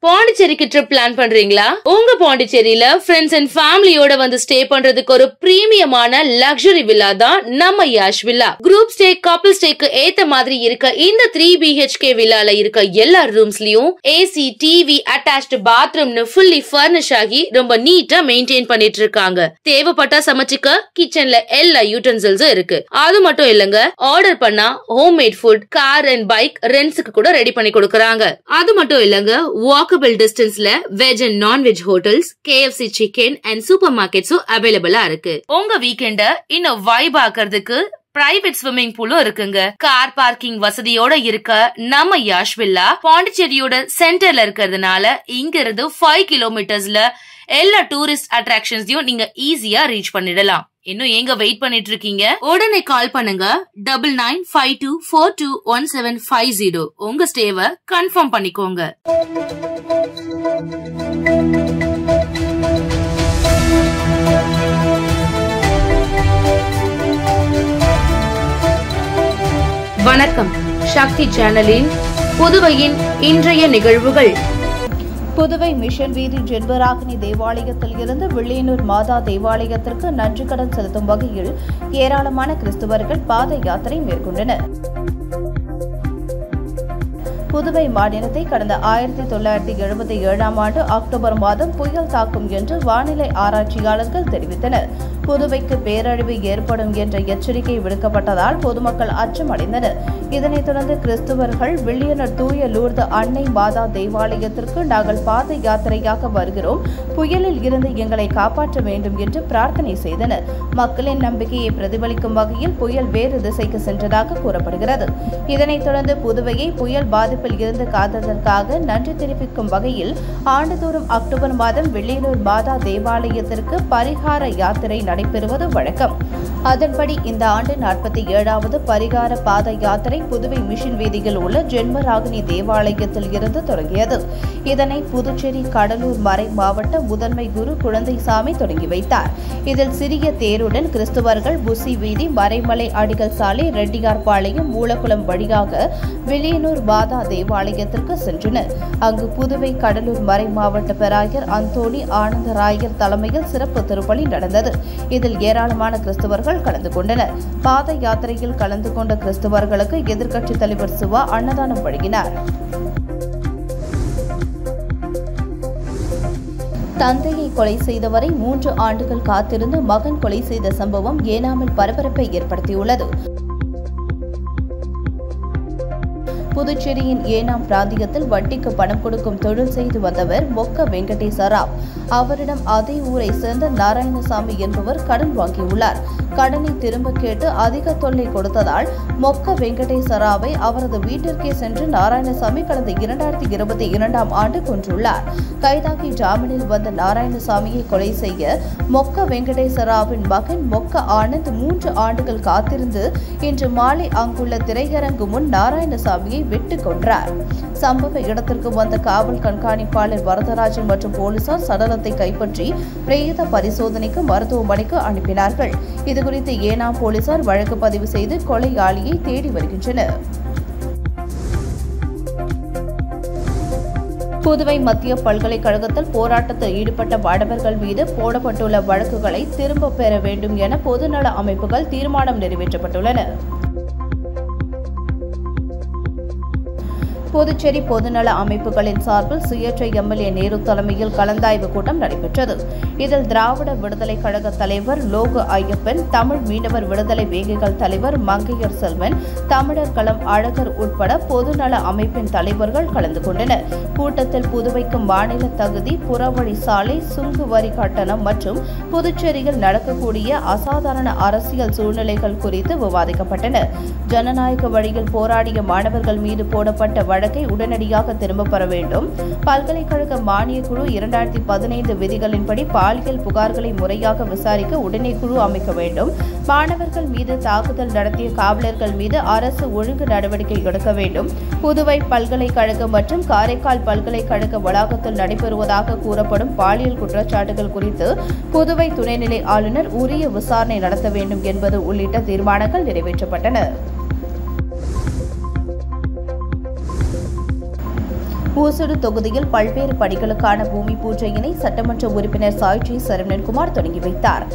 பாண்டிச்சேரிக்கு trip plan பண்றீங்களா? உங்க பாண்டிச்சேரியில ஃப்ரெண்ட்ஸ் அண்ட் ஃபேமிலியோட வந்து ஸ்டே பண்றதுக்கு ஒரு பிரீமியமான லக்ஸரி வில்லா தான் நம்ம Yash villa. Group stay, couple ஸ்டேக்கு ஏத்த மாதிரி இருக்க இந்த 3 BHK வில்லால இருக்க எல்லா ரூம்ஸ்லயும் ஏசி, டிவி, அட்டாச்ட் பாத்ரூம்னு ஃபுல்லி ஃபர்னிஷ் ஆகி ரொம்ப நீட்டா மெயின்டைன் பண்ணிட்டு இருக்காங்க. தேவைப்பட்டா சமைச்சுக்க கிச்சன்ல எல்லா யூட்டன்சில்ஸும் இருக்கு. அது மட்டும் இல்லங்க, ஆர்டர் பண்ணா home made food, car and bike ரெண்ட்ஸ்க்கு கூட ரெடி பண்ணி கொடுக்கறாங்க. அது மட்டும் இல்லங்க, வாக்கபிள் டிஸ்டன்ஸ்ல veg and non-veg hotels, KFC chicken and super மார்க்கெட்ஸும் அவைலபிளா இருக்கு. உங்க வீக்கெண்ட இன்னும் வைப் ஆக்குறதுக்கு பிரைவேட் ஸ்விம்மிங் பூலும் இருக்குங்க. கார் பார்க்கிங் வசதியோட இருக்க நம்ம யாஷ் வில்லா பாண்டிச்சேரியோட சென்டர்ல இருக்கிறதுனால இங்க இருந்து 5 கிலோமீட்டர்ஸ்ல எல்லா டூரிஸ்ட் அட்ராக்ஷன்ஸையும் நீங்க ஈஸியா ரீச் பண்ணிடலாம். இன்னும் எங்க வெயிட் பண்ணிட்டு இருக்கீங்க? உடனே கால் பண்ணுங்க 9952421750. உங்க ஸ்டேவை கன்ஃபார்ம் பண்ணிக்கோங்க. வணக்கம். சக்தி சேனலின் புதுவையின் இன்றைய நிகழ்வுகள். புதுவை மிஷன் வீதி ஜென்மராகினி தேவாலயத்தில் இருந்து வில்லியனூர் மாதா தேவாலயத்திற்கு நன்றி கடன் செலுத்தும் வகையில் ஏராளமான கிறிஸ்தவர்கள் பாத யாத்திரை மேற்கொண்டனர். புதுவை மாநிலத்தை கடந்த 1977ஆம் ஆண்டு அக்டோபர் மாதம் புயல் தாக்கும் என்று வானிலை ஆராய்ச்சியாளர்கள் தெரிவித்தனர். புதுவைக்கு பேரழிவு ஏற்படும் என்ற எச்சரிக்கை விடுக்கப்பட்டதால் பொதுமக்கள் அச்சமடைந்தனர். இதனைத் தொடர்ந்து கிறிஸ்தவர்கள் வில்லியனூர் தூய லூர்து அன்னை மாதா தேவாலயத்திற்கு நாங்கள் பாத யாத்திரையாக வருகிறோம், புயலில் இருந்து எங்களை காப்பாற்ற வேண்டும் என்று பிரார்த்தனை செய்தனர். மக்களின் நம்பிக்கையை பிரதிபலிக்கும் வகையில் புயல் வேறு திசைக்கு சென்றதாக கூறப்படுகிறது. இதனைத் தொடர்ந்து புதுவையை புயல் பாதிப்பில் இருந்து காத்ததற்காக நன்றி தெரிவிக்கும் வகையில் ஆண்டுதோறும் அக்டோபர் மாதம் வில்லியனூர் மாதா தேவாலயத்திற்கு பரிகார யாத்திரை நடைபெறுவது வழக்கம். அதன்படி இந்த ஆண்டு 47வது பரிகார பாத யாத்திரை புதுவை மிஷன் வீதியில் உள்ள ஜென்மராகினி தேவாலயத்தில் இருந்து தொடங்கியது. இதனை புதுச்சேரி கடலூர் மறை மாவட்ட முதன்மை குரு குழந்தைசாமி தொடங்கி வைத்தார். இதில் சிறிய தேருடன் கிறிஸ்துவர்கள் புசி வீதி, மறைமலை அடிகள் சாலை, ரெட்டியார்பாளையம், மூலக்குளம் வழியாக வில்லியனூர் மாதா தேவாலயத்திற்கு சென்றனர். அங்கு புதுவை கடலூர் மறை மாவட்ட பேராயர் அந்தோணி ஆனந்தராயர் தலைமையில் சிறப்பு திருப்பலி நடந்தது. இதில் ஏராளமான கிறிஸ்தவர்கள் கலந்து கொண்டனர். பாத யாத்திரையில் கலந்து கொண்ட கிறிஸ்தவர்களுக்கு எதிர்க்கட்சித் தலைவர் சிவா அன்னதானம் வழங்கினார். தந்தையை கொலை செய்தவரை 3 ஆண்டுகள் காத்திருந்து மகன் கொலை செய்த சம்பவம் ஏனாமில் பரபரப்பை ஏற்படுத்தியுள்ளது. புதுச்சேரியின் ஏனாம் பிராந்தியத்தில் வட்டிக்கு பணம் கொடுக்கும் தொழில் செய்து வந்தவர் மொக்க வெங்கடேச ராவ். அவரிடம் அதே ஊரை சேர்ந்த நாராயணசாமி என்பவர் கடன் வாங்கியுள்ளார். கடனை திரும்ப கேட்டு அதிக தொல்லை கொடுத்ததால் மொக்க வெங்கடேச ராவை அவரது வீட்டிற்கே சென்று நாராயணசாமி கடந்த 2022ஆம் ஆண்டு கொன்றுள்ளார். கைதாகி ஜாமீனில் வந்த நாராயணசாமியை கொலை செய்ய மொக்க வெங்கடேச ராவின் மகன் மொக்க ஆனந்த் 3 ஆண்டுகள் காத்திருந்து இன்று மாலை அங்குள்ள திரையரங்கு முன் நாராயணசாமியை வெட்டு கொன்றார். சம்பவ இடத்திற்கு வந்த காவல் கண்காணிப்பாளர் வரதராஜன் மற்றும் போலீசார் சடலத்தை கைப்பற்றி பிரேத பரிசோதனைக்கு மருத்துவமனைக்கு அனுப்பினார்கள். இதுகுறித்து ஏனாம் போலீசார் வழக்கு பதிவு செய்து கொலையாளியை தேடி வருகின்றனர். புதுவை மத்திய பல்கலைக்கழகத்தில் போராட்டத்தில் ஈடுபட்ட மாணவர்கள் மீது போடப்பட்டுள்ள வழக்குகளை திரும்பப் பெற வேண்டும் என பொதுநல அமைப்புகள் தீர்மானம் நிறைவேற்றப்பட்டுள்ளன. புதுச்சேரி பொதுநல அமைப்புகளின் சார்பில் சுயேட்சை MLA நேரு தலைமையில் கலந்தாய்வு கூட்டம் நடைபெற்றது. இதில் திராவிட விடுதலை கழக தலைவர் லோகு ஐயப்பன், தமிழ் மீனவர் விடுதலை வேகைகள் தலைவர் மங்கையர் செல்வன், தமிழர் களம் அழகர் உட்பட பொதுநல அமைப்பின் தலைவர்கள் கலந்து கொண்டனர். கூட்டத்தில் புதுவைக்கு மாநில தகுதி, புறவழி சாலை, சுங்கு வரி கட்டணம் மற்றும் புதுச்சேரியில் நடக்கக்கூடிய அசாதாரண அரசியல் சூழ்நிலைகள் குறித்து விவாதிக்கப்பட்டன. ஜனநாயக வழியில் போராடிய மாணவர்கள் மீது போடப்பட்ட வழக்கை உடனடியாக திரும்பப் பெற வேண்டும். பல்கலைக்கழக மானியக் குழு 2015 விதிகளின்படி பாலியல் புகார்களை முறையாக விசாரிக்க உடனே குழு அமைக்க வேண்டும். மாணவர்கள் மீது தாக்குதல் நடத்திய காவலர்கள் மீது அரசு ஒழுங்கு நடவடிக்கை எடுக்க வேண்டும். புதுவை பல்கலைக்கழகம் மற்றும் காரைக்கால் பல்கலைக்கழக வளாகத்தில் நடைபெறுவதாக கூறப்படும் பாலியல் குற்றச்சாட்டுகள் குறித்து புதுவை துணைநிலை ஆளுநர் உரிய விசாரணை நடத்த வேண்டும் என்பது உள்ளிட்ட தீர்மானங்கள் நிறைவேற்றப்பட்டன. ஊசுடு தொகுதியில் பல்வேறு பணிகளுக்கான பூமி பூஜையினை சட்டமன்ற உறுப்பினர் சாய்ஜி சரவணன்குமார் தொடங்கி வைத்தார்.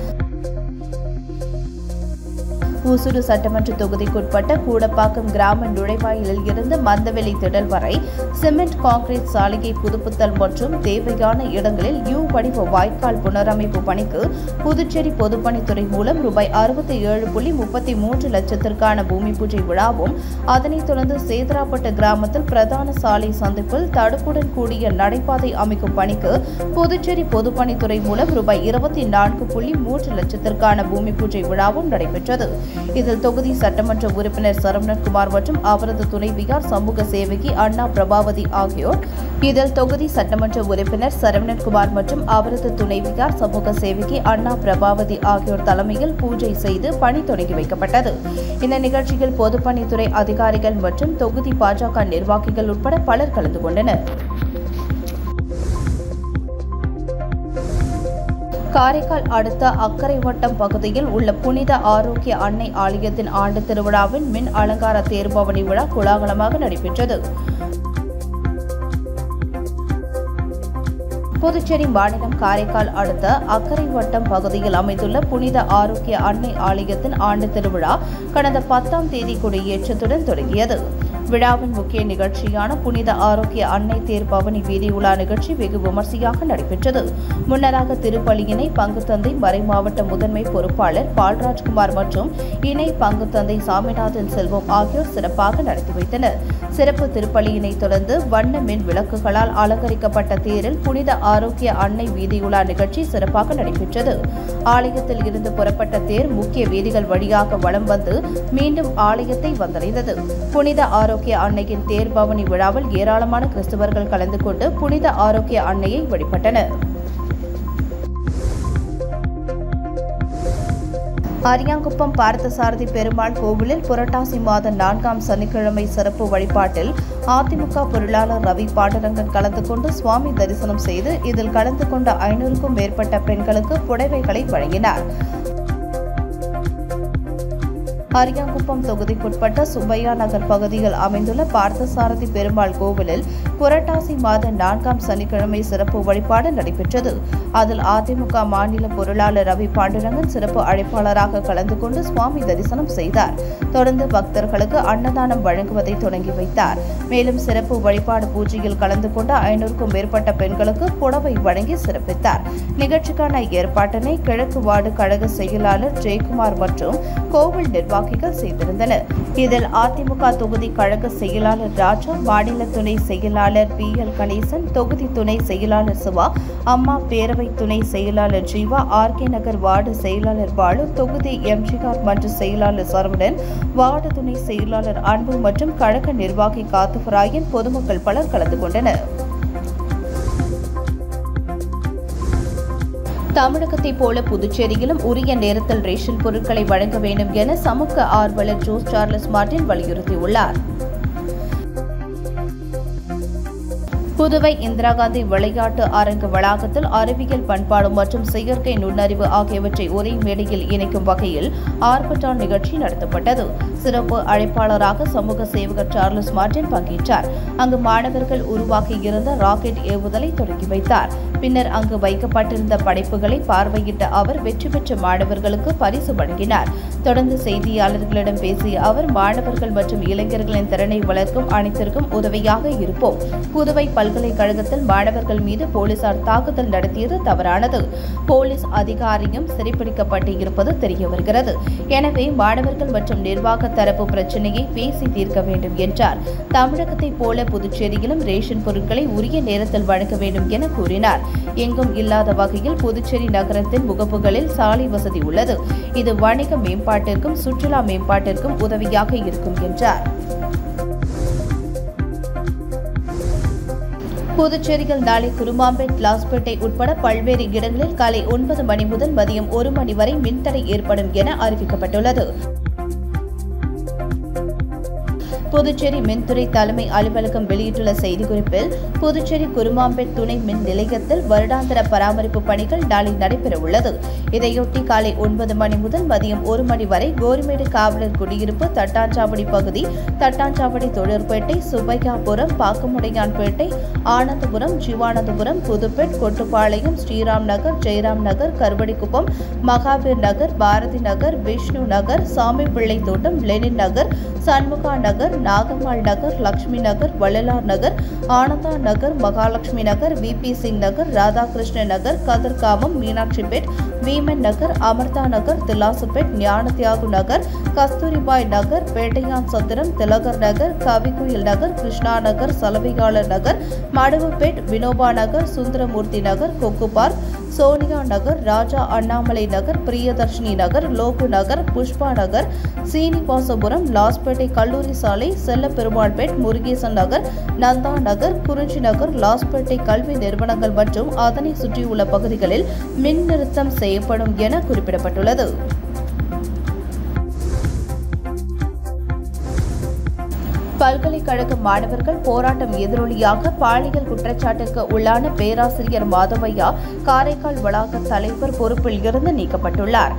ஊசுடு சட்டமன்ற தொகுதிக்குட்பட்ட கூடப்பாக்கம் கிராம நுழைவாயிலில் இருந்து மந்தவெளி திடல் வரை சிமெண்ட் கான்கிரீட் சாலையை புதுப்பித்தல் மற்றும் தேவையான இடங்களில் யூ வடிவ வாய்க்கால் புனரமைப்பு பணிக்கு புதுச்சேரி பொதுப்பணித்துறை மூலம் ரூபாய் 67.33 லட்சத்திற்கான பூமி பூஜை விழாவும், அதனைத் தொடர்ந்து சேதராப்பட்டு கிராமத்தில் பிரதான சாலை சந்திப்பில் தடுப்புடன் கூடிய நடைபாதை அமைக்கும் பணிக்கு புதுச்சேரி பொதுப்பணித்துறை மூலம் ரூபாய் 24.3 லட்சத்திற்கான பூமி பூஜை விழாவும் நடைபெற்றது. இதில் தொகுதி சட்டமன்ற உறுப்பினர் சரவணன்குமார் மற்றும் அவரது துணைவியார் சமூக சேவகி அண்ணா பிரபாவதி ஆகியோர் தலைமையில் பூஜை செய்து பணி தொடங்கி வைக்கப்பட்டது. இந்த நிகழ்ச்சியில் பொதுப்பணித்துறை அதிகாரிகள் மற்றும் தொகுதி பாஜக நிர்வாகிகள் உட்பட பலர் கலந்து கொண்டனர். காரைக்கால் அடுத்த அக்கரை வட்டம் பகுதியில் உள்ள புனித ஆரோக்கிய அன்னை ஆலயத்தின் ஆண்டு திருவிழாவின் மின் அலங்கார தேர்பவனி விழா கோலாகலமாக நடைபெற்றது. புதுச்சேரி மாநிலம் காரைக்கால் அடுத்த அக்கரை வட்டம் பகுதியில் அமைந்துள்ள புனித ஆரோக்கிய அன்னை ஆலயத்தின் ஆண்டு திருவிழா கடந்த 10ஆம் தேதி கொடியேற்றத்துடன் தொடங்கியது. விழாவின் முக்கிய நிகழ்ச்சியான புனித ஆரோக்கிய அன்னை தேர் பவனி வீதி உலா நிகழ்ச்சி வெகு விமர்சையாக நடைபெற்றது. முன்னதாக திருப்பலியினை பங்குத்தந்தை மறைமாவட்ட முதன்மை பொறுப்பாளர் பால்ராஜ்குமார் மற்றும் இணை பங்குத்தந்தை சாமிநாதன் செல்வம் ஆகியோர் சிறப்பாக நடத்தி வைத்தனர். சிறப்பு திருப்பலியினை தொடர்ந்து வண்ண மின் விளக்குகளால் அலங்கரிக்கப்பட்ட தேரில் புனித ஆரோக்கிய அன்னை வீதியுலா நிகழ்ச்சி சிறப்பாக நடைபெற்றது. ஆலயத்தில் இருந்து புறப்பட்ட தேர் முக்கிய வீதிகள் வழியாக வலம் வந்து மீண்டும் ஆலயத்தை வந்தடைந்தது. புனித ஆரோக்கிய அன்னையின் தேர் பவனி விழாவில் ஏராளமான கிறிஸ்தவர்கள் கலந்து கொண்டு புனித ஆரோக்கிய அன்னையை வழிபட்டனர். அரியாங்குப்பம் பார்த்தசாரதி பெருமாள் கோவிலில் புரட்டாசி மாத 4ஆம் சனிக்கிழமை சிறப்பு வழிபாட்டில் அதிமுக பொருளாளர் ரவி பாண்டரங்கன் கலந்து கொண்டு சுவாமி தரிசனம் செய்து இதில் கலந்து கொண்ட 500க்கும் மேற்பட்ட பெண்களுக்கு புடவைகளை வழங்கினார். அரியாங்குப்பம் தொகுதிக்குட்பட்ட சுப்பையா நகர் பகுதியில் அமைந்துள்ள பார்த்தசாரதி பெருமாள் கோவிலில் புரட்டாசி மாத 4ஆம் சனிக்கிழமை சிறப்பு வழிபாடு நடைபெற்றது. அதில் அதிமுக மாநில பொருளாளர் ரவி பாண்டரங்கன் சிறப்பு அழைப்பாளராக கலந்து கொண்டு சுவாமி தரிசனம் செய்தார். தொடர்ந்து பக்தர்களுக்கு அன்னதானம் வழங்குவதை தொடங்கி வைத்தார். மேலும் சிறப்பு வழிபாடு பூஜையில் கலந்து கொண்ட 500க்கும் மேற்பட்ட பெண்களுக்கு புடவை வழங்கி சிறப்பித்தார். நிகழ்ச்சிக்கான ஏற்பாட்டினை கிழக்கு வார்டு கழக செயலாளர் ஜெயக்குமார் மற்றும் கோவில் நிர்வாகிகள் செய்திருந்தனர். இதில் அதிமுக தொகுதி கழக செயலாளர் ராஜா, மாநில துணை செயலாளர் PL கணேசன், தொகுதி துணை செயலாளர் சிவா, அம்மா பேரவை துணை செயலாளர் ஜீவா, RK நகர் வார்டு செயலாளர் பாலு, தொகுதி MGR மன்ற செயலாளர் சரவணன், வார்டு துணை செயலாளர் அன்பு மற்றும் கழக நிர்வாகி காத்துவராயன், பொதுமக்கள் பலர் கலந்து கொண்டனர். தமிழகத்தைப் போல புதுச்சேரியிலும் உரிய நேரத்தில் ரேஷன் பொருட்களை வழங்க வேண்டும் என சமூக ஆர்வலர் ஜோஸ் சார்லஸ் மார்டின் வலியுறுத்தியுள்ளார். புதுவை இந்திரா காந்தி விளையாட்டு அரங்கு வளாகத்தில் அறிவியல், பண்பாடு மற்றும் செயற்கை நுண்ணறிவு ஆகியவற்றை ஒரே மேடையில் இணைக்கும் வகையில் ஆர்ப்பாட்டம் நிகழ்ச்சி நடத்தப்பட்டது. சிறப்பு அழைப்பாளராக சமூக சேவகர் சார்லஸ் மார்டின் பங்கேற்றார். அங்கு மாணவர்கள் உருவாக்கியிருந்த ராக்கெட் ஏவுதலை தொடங்கி வைத்தார். பின்னர் அங்கு வைக்கப்பட்டிருந்த படைப்புகளை பார்வையிட்ட அவர் வெற்றி பெற்ற மாணவர்களுக்கு பரிசு வழங்கினார். தொடர்ந்து செய்தியாளர்களிடம் பேசிய அவர், மாணவர்கள் மற்றும் இளைஞர்களின் திறனை வளர்க்கும் அனைத்திற்கும் உதவியாக இருப்போம். புதுவை பல்கலைக்கழகத்தில் மாணவர்கள் மீது போலீசார் தாக்குதல் நடத்தியது தவறானது. போலீஸ் அதிகாரியும் சிறைப்பிடிக்கப்பட்டு இருப்பது தெரியவருகிறது. எனவே மாணவர்கள் மற்றும் நிர்வாக தரப்பு பிரச்சினையை பேசி தீர்க்க வேண்டும் என்றார். தமிழகத்தைப் போல புதுச்சேரியிலும் ரேஷன் பொருட்களை உரிய நேரத்தில் வழங்க வேண்டும் என கூறினார். எங்கும் இல்லாத வகையில் புதுச்சேரி நகரத்தின் முகப்புகளில் சாலை வசதி உள்ளது. இது வணிக மேம்பாட்டிற்கும் சுற்றுலா மேம்பாட்டிற்கும் உதவியாக இருக்கும் என்றார். புதுச்சேரியில் நாளை குருமாம்பேட், லாஸ்பேட்டை உட்பட பல்வேறு இடங்களில் காலை 9 மணி முதல் மதியம் 1 மணி வரை மின்தடை ஏற்படும் என அறிவிக்கப்பட்டுள்ளது. புதுச்சேரி மின்துறை தலைமை அலுவலகம் வெளியிட்டுள்ள செய்திக்குறிப்பில், புதுச்சேரி குருமாம்பேட் துணை மின் நிலையத்தில் வருடாந்திர பராமரிப்பு பணிகள் நாளை நடைபெறவுள்ளது. இதையொட்டி காலை 9 மணி முதல் மதியம் 1 மணி வரை கோரிமேடு காவலர் குடியிருப்பு, தட்டாஞ்சாவடி பகுதி, தட்டாஞ்சாவடி தொழிற்பேட்டை, சுப்பையாபுரம், பாக்கமுடையான்பேட்டை, ஆனந்தபுரம், ஜீவானந்தபுரம், புதுப்பேட், கொட்டுப்பாளையம், ஸ்ரீராம் நகர், ஜெயராம் நகர், கருவடிக்குப்பம், மகாவீர் நகர், பாரதி நகர், விஷ்ணு நகர், சாமி பிள்ளை தோட்டம், லெனின் நகர், சண்முகா நகர், நாகம்மாள் நகர், லட்சுமி நகர், வள்ளலார் நகர், ஆனந்தா நகர், மகாலட்சுமி நகர், விபி சிங் நகர், ராதாகிருஷ்ண நகர், கதிர்காமம், மீனாட்சிபேட், வீமன் நகர், அமிர்தா நகர், திலாசுபேட், ஞானத்தியாகு நகர், கஸ்தூரிபாய் நகர், பேட்டையான் சத்திரம், திலகர் நகர், கவிக்குயில் நகர், கிருஷ்ணா நகர், சலவையாளர் நகர், மடுவுப்பேட், வினோபா நகர், சுந்தரமூர்த்தி நகர், கொக்கு பார்க், சோனியா நகர், ராஜா அண்ணாமலை நகர், பிரியதர்ஷினி நகர், லோகு நகர், புஷ்பா நகர், சீனிவாசபுரம், லாஸ்பேட்டை கல்லூரி சாலை, செல்லப்பெருமாள்பேட், முருகேசன் நகர், நந்தா நகர், குறிஞ்சி நகர், லாஸ்பேட்டை கல்வி நிறுவனங்கள் மற்றும் அதனை சுற்றியுள்ள பகுதிகளில் மின் நிறுத்தம் செய்யப்படும் என குறிப்பிடப்பட்டுள்ளது. பல்கலைக்கழக மாணவர்கள் போராட்டம் எதிரொலியாக பாலியல் குற்றச்சாட்டிற்கு உள்ளான பேராசிரியர் மாதவையா காரைக்கால் வளாக தலைவர் பொறுப்பில் இருந்து நீக்கப்பட்டுள்ளார்.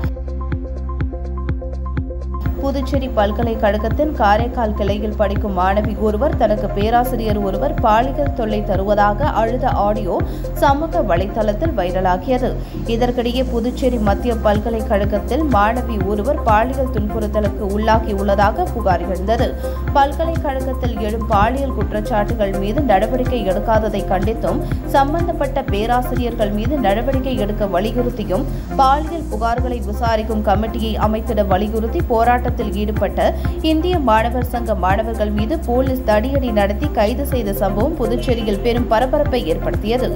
புதுச்சேரி பல்கலைக்கழகத்தின் காரைக்கால் கிளையில் படிக்கும் மாணவி ஒருவர் தனக்கு பேராசிரியர் ஒருவர் பாலியல் தொல்லை தருவதாக அழுத ஆடியோ சமூக வலைதளத்தில் வைரலாகியது. இதற்கிடையே புதுச்சேரி மத்திய பல்கலைக்கழகத்தில் மாணவி ஒருவர் பாலியல் துன்புறுத்தலுக்கு உள்ளாகியுள்ளதாக புகார் எழுந்தது. பல்கலைக்கழகத்தில் எழும் பாலியல் குற்றச்சாட்டுகள் மீது நடவடிக்கை எடுக்காததை கண்டித்தும், சம்பந்தப்பட்ட பேராசிரியர்கள் மீது நடவடிக்கை எடுக்க வலியுறுத்தியும், பாலியல் புகார்களை விசாரிக்கும் கமிட்டியை அமைத்திட வலியுறுத்தி போராட்டத்தில் ஈடுபட்ட இந்திய மாணவர் சங்க மாணவர்கள் மீது போலீஸ் தடியடி நடத்தி கைது செய்த சம்பவம் புதுச்சேரியில் பெரும் பரபரப்பை ஏற்படுத்தியது.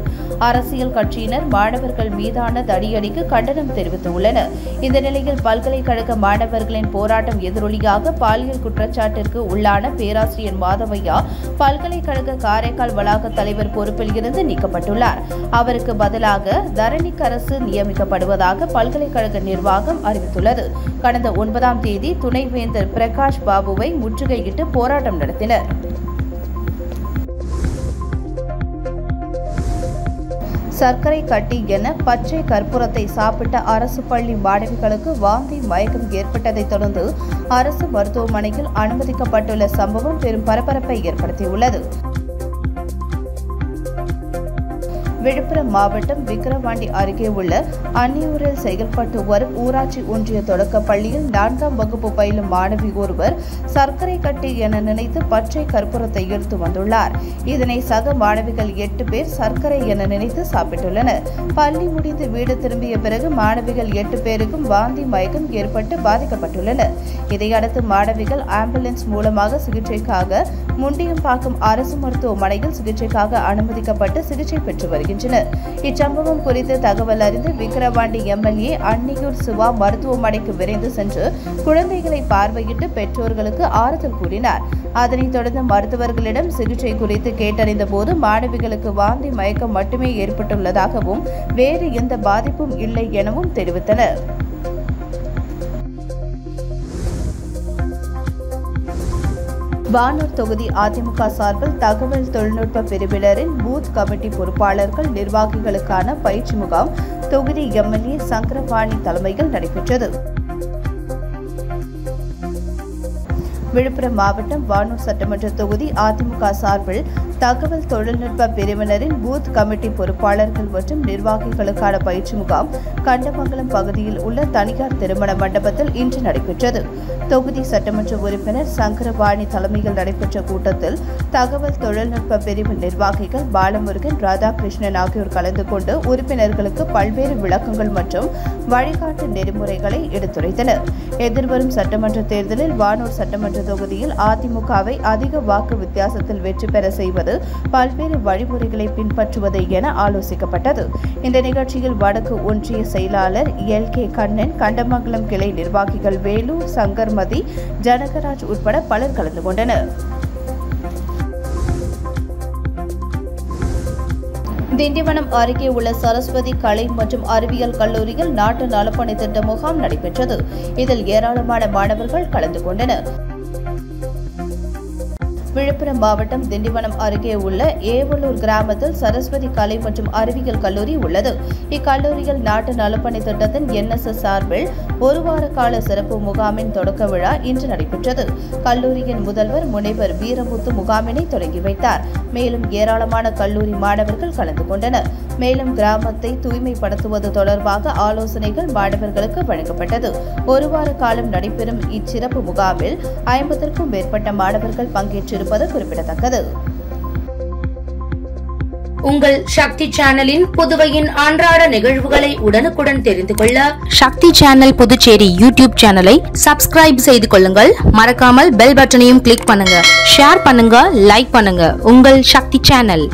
அரசியல் கட்சியினர் மாணவர்கள் மீதான தடியடிக்கு கண்டனம் தெரிவித்துள்ளனர். இந்த நிலையில் பல்கலைக்கழக மாணவர்களின் போராட்டம் எதிரொலியாக பாலியல் குற்றச்சாட்டிற்கு உள்ளான பேராசிரியர் மாதவையா பல்கலைக்கழக காரைக்கால் வளாக தலைவர் பொறுப்பில் இருந்து நீக்கப்பட்டுள்ளார். அவருக்கு பதிலாக தரணிக்கரசு நியமிக்கப்படுவதாக பல்கலைக்கழக நிர்வாகம் அறிவித்துள்ளது. கடந்த 9ஆம் தேதி துணைவேந்தர் பிரகாஷ் பாபுவை முற்றுகையிட்டு போராட்டம் நடத்தினர். சர்க்கரை கட்டி என பச்சை கற்பூரத்தை சாப்பிட்ட அரசு பள்ளி மாணவிகளுக்கு வாந்தி மயக்கம் ஏற்பட்டதைத் தொடர்ந்து அரசு மருத்துவமனையில் அனுமதிக்கப்பட்டுள்ள சம்பவம் பெரும் பரபரப்பை ஏற்படுத்தியுள்ளது. விழுப்புரம் மாவட்டம் விக்கிரவாண்டி அருகே உள்ள அன்னியூரில் செயல்பட்டு வரும் ஊராட்சி ஒன்றிய தொடக்கப் பள்ளியில் 4ஆம் வகுப்பு பயிலும் மாணவி ஒருவர் சர்க்கரை கட்டி என நினைத்து பச்சை கற்பூரத்தை எடுத்து வந்துள்ளார். இதனை சக மாணவிகள் 8 பேர் சர்க்கரை என நினைத்து சாப்பிட்டுள்ளனர். பள்ளி முடிந்து வீடு திரும்பிய பிறகு மாணவிகள் 8 பேருக்கும் வாந்தி மயக்கம் ஏற்பட்டு பாதிக்கப்பட்டுள்ளனர். இதையடுத்து மாணவிகள் ஆம்புலன்ஸ் மூலமாக சிகிச்சைக்காக முண்டியம்பாக்கம் அரசு மருத்துவமனையில் சிகிச்சைக்காக அனுமதிக்கப்பட்டு சிகிச்சை பெற்று வருகின்றனர். இச்சம்பவம் குறித்து தகவல் அறிந்து விக்கிரவாண்டி எம்எல்ஏ அன்னியூர் சிவா மருத்துவமனைக்கு விரைந்து சென்று குழந்தைகளை பார்வையிட்டு பெற்றோர்களுக்கு ஆறுதல் கூறினார். அதனைத் தொடர்ந்து மருத்துவர்களிடம் சிகிச்சை குறித்து கேட்டறிந்த போது மாணவிகளுக்கு வாந்தி மயக்கம் மட்டுமே ஏற்பட்டுள்ளதாகவும் வேறு எந்த பாதிப்பும் இல்லை எனவும் தெரிவித்தனர். வானூர் தொகுதி அதிமுக சார்பில் தகவல் தொழில்நுட்ப பிரிவினரின் பூத் கமிட்டி பொறுப்பாளர்கள் நிர்வாகிகளுக்கான பயிற்சி முகாம் தொகுதி எம்எல்ஏ சங்கரபாணி தலைமையில் நடைபெற்றது. விழுப்புரம் மாவட்டம் வானூர் சட்டமன்ற தொகுதி அதிமுக சார்பில் தகவல் தொழில்நுட்ப பிரிவினரின் பூத் கமிட்டி பொறுப்பாளர்கள் மற்றும் நிர்வாகிகளுக்கான பயிற்சி முகாம் கண்டமங்கலம் பகுதியில் உள்ள தனியார் திருமண மண்டபத்தில் இன்று நடைபெற்றது. தொகுதி சட்டமன்ற உறுப்பினர் சங்கரபாணி தலைமையில் நடைபெற்ற கூட்டத்தில் தகவல் தொழில்நுட்ப பிரிவு நிர்வாகிகள் பாலமுருகன், ராதாகிருஷ்ணன் ஆகியோர் கலந்து கொண்டு உறுப்பினர்களுக்கு பல்வேறு விளக்கங்கள் மற்றும் வழிகாட்டு நெறிமுறைகளை எடுத்துரைத்தனர். எதிர்வரும் சட்டமன்ற தேர்தலில் வானூர் சட்டமன்ற தொகுதியில் அதிமுகவை அதிக வாக்கு வித்தியாசத்தில் வெற்றி பெற செய்வது பல்வேறு வழிமுறைகளை பின்பற்றுவது என ஆலோசிக்கப்பட்டது. இந்த நிகழ்ச்சியில் வடக்கு ஒன்றிய செயலாளர் எல்.கே. கண்ணன், கண்டமங்கலம் கிளை நிர்வாகிகள் வேலு, சங்கர்மதி, ஜனகராஜ் உட்பட பலர் கலந்து கொண்டனர். திண்டிவனம் அருகே உள்ள சரஸ்வதி கலை மற்றும் அறிவியல் கல்லூரியில் நாட்டு நலப்பணி திட்ட முகாம் நடைபெற்றது. இதில் ஏராளமான மாணவர்கள் கலந்து கொண்டனர். விழுப்புரம் மாவட்டம் திண்டிவனம் அருகே உள்ள ஏவலூர் கிராமத்தில் சரஸ்வதி கலை மற்றும் அறிவியல் கல்லூரி உள்ளது. இக்கல்லூரியில் நாட்டு நலப்பணி திட்டத்தின் NSS சார்பில் ஒரு வார கால சிறப்பு முகாமின் தொடக்க விழா இன்று நடைபெற்றது. கல்லூரியின் முதல்வர் முனைவர் வீரமுத்து முகாமினை தொடங்கி வைத்தார். மேலும் ஏராளமான கல்லூரி மாணவர்கள் கலந்து கொண்டனர். மேலும் கிராமத்தை தூய்மைப்படுத்துவது தொடர்பாக ஆலோசனைகள் மாணவர்களுக்கு வழங்கப்பட்டது. ஒரு வார காலம் நடைபெறும் இச்சிறப்பு முகாமில் 50க்கும் மேற்பட்ட மாணவர்கள் பங்கேற்றிருப்பது குறிப்பிடத்தக்கது. உங்கள் சக்தி சேனலின் புதுவையின் அன்றாட நிகழ்வுகளை உடனுக்குடன் தெரிந்து கொள்ள சக்தி சேனல் புதுச்சேரி யூடியூப் சேனலை சப்ஸ்கிரைப் செய்து கொள்ளுங்கள். மறக்காமல் பெல் பட்டனையும் கிளிக் பண்ணுங்க. ஷேர் பண்ணுங்க, லைக் பண்ணுங்க. உங்கள் சக்தி சேனல்.